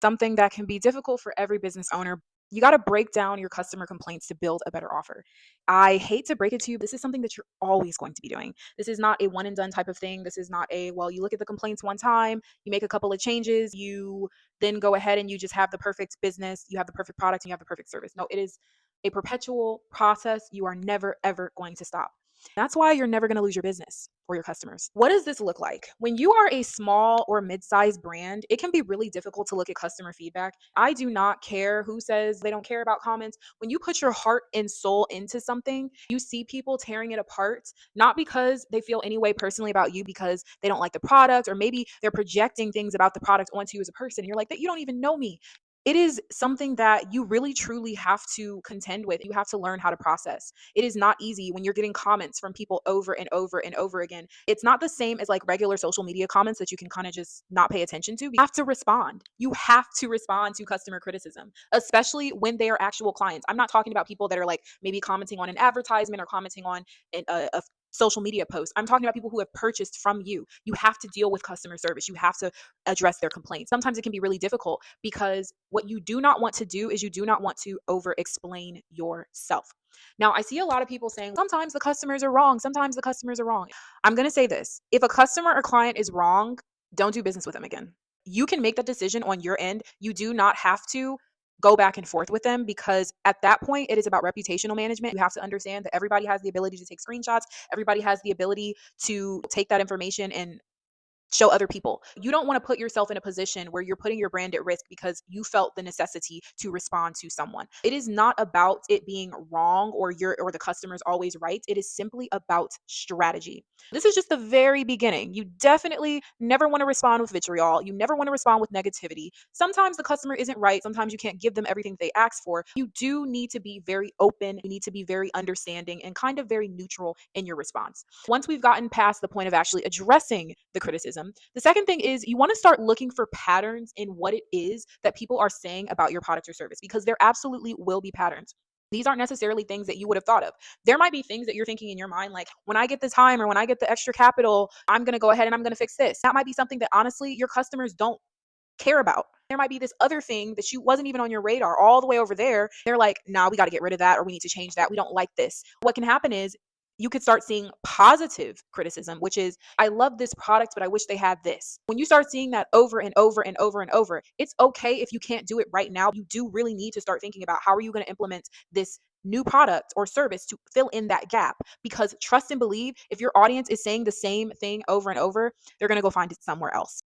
something that can be difficult for every business owner. You got to break down your customer complaints to build a better offer. I hate to break it to you, this is something that you're always going to be doing. This is not a one and done type of thing. This is not a, well, you look at the complaints one time, you make a couple of changes, you then go ahead and you just have the perfect business, you have the perfect product, and you have the perfect service. No, it is a perpetual process. You are never, ever going to stop. That's why you're never going to lose your business or your customers. What does this look like? When you are a small or mid-sized brand, it can be really difficult to look at customer feedback. I do not care who says they don't care about comments. When you put your heart and soul into something, you see people tearing it apart, not because they feel any way personally about you because they don't like the product, or maybe they're projecting things about the product onto you as a person. And you're like, that you don't even know me. It is something that you really truly have to contend with. You have to learn how to process. It is not easy when you're getting comments from people over and over and over again. It's not the same as like regular social media comments that you can kind of just not pay attention to. You have to respond. You have to respond to customer criticism, especially when they are actual clients. I'm not talking about people that are like maybe commenting on an advertisement or commenting on a social media post. I'm talking about people who have purchased from you. You have to deal with customer service. You have to address their complaints. Sometimes it can be really difficult because what you do not want to do is you do not want to over explain yourself. Now, I see a lot of people saying sometimes the customers are wrong. Sometimes the customers are wrong. I'm going to say this: if a customer or client is wrong, don't do business with them again. You can make that decision on your end. You do not have to go back and forth with them, because at that point it is about reputational management. You have to understand that everybody has the ability to take screenshots. Everybody has the ability to take that information and show other people. You don't want to put yourself in a position where you're putting your brand at risk because you felt the necessity to respond to someone. It is not about it being wrong or the customer's always right. It is simply about strategy. This is just the very beginning. You definitely never want to respond with vitriol. You never want to respond with negativity. Sometimes the customer isn't right. Sometimes you can't give them everything they ask for. You do need to be very open. You need to be very understanding and kind of very neutral in your response. Once we've gotten past the point of actually addressing the criticism, the second thing is you want to start looking for patterns in what it is that people are saying about your product or service, because there absolutely will be patterns. These aren't necessarily things that you would have thought of. There might be things that you're thinking in your mind, like, when I get the time or when I get the extra capital, I'm going to go ahead and I'm going to fix this. That might be something that honestly your customers don't care about. There might be this other thing that you wasn't even on your radar all the way over there. They're like, nah, we got to get rid of that, or we need to change that. We don't like this. What can happen is you could start seeing positive criticism, which is, I love this product, but I wish they had this. When you start seeing that over and over and over and over, it's okay if you can't do it right now. You do really need to start thinking about how are you going to implement this new product or service to fill in that gap. Because trust and believe, if your audience is saying the same thing over and over, they're going to go find it somewhere else.